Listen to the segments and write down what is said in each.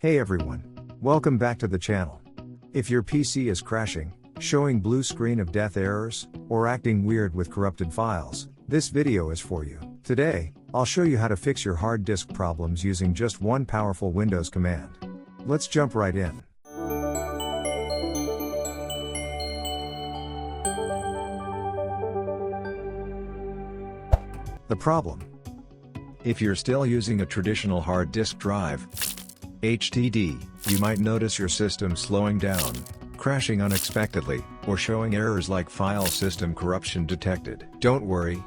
Hey everyone. Welcome back to the channel. If your PC is crashing, showing blue screen of death errors, or acting weird with corrupted files, this video is for you. Today, I'll show you how to fix your hard disk problems using just one powerful Windows command. Let's jump right in. The problem. If you're still using a traditional hard disk drive, HDD, you might notice your system slowing down, crashing unexpectedly, or showing errors like file system corruption detected. Don't worry.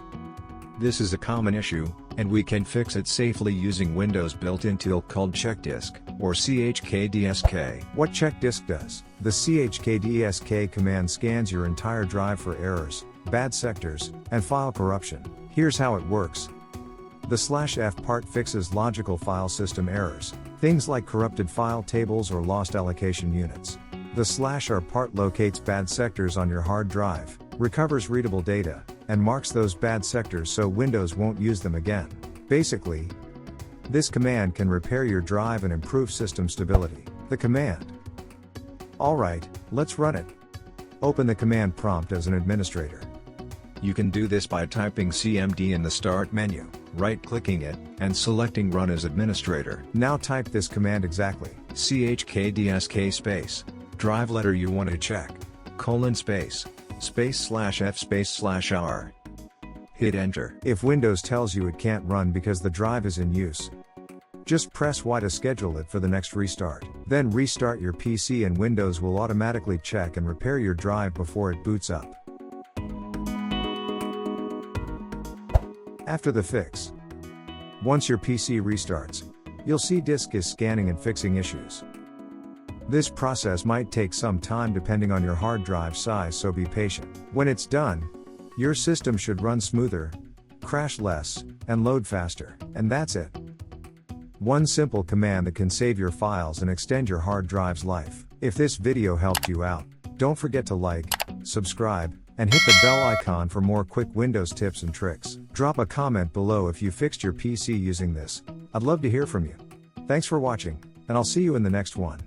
This is a common issue, and we can fix it safely using Windows' built-in tool called CHKDSK, or CHKDSK. What CHKDSK does? The CHKDSK command scans your entire drive for errors, bad sectors, and file corruption. Here's how it works. The /F part fixes logical file system errors, things like corrupted file tables or lost allocation units. The /R part locates bad sectors on your hard drive, recovers readable data, and marks those bad sectors so Windows won't use them again. Basically, this command can repair your drive and improve system stability. The command. Alright, let's run it. Open the command prompt as an administrator. You can do this by typing CMD in the Start menu, right-clicking it, and selecting Run as Administrator. Now type this command exactly. CHKDSK space, drive letter you want to check, space /F//R. Hit Enter. If Windows tells you it can't run because the drive is in use, just press Y to schedule it for the next restart. Then restart your PC and Windows will automatically check and repair your drive before it boots up. After the fix, once your PC restarts, you'll see disk is scanning and fixing issues. This process might take some time depending on your hard drive size, so be patient. When it's done, your system should run smoother, crash less, and load faster. And that's it. One simple command that can save your files and extend your hard drive's life. If this video helped you out, don't forget to like, subscribe, and hit the bell icon for more quick Windows tips and tricks. Drop a comment below if you fixed your PC using this. I'd love to hear from you. Thanks for watching, and I'll see you in the next one.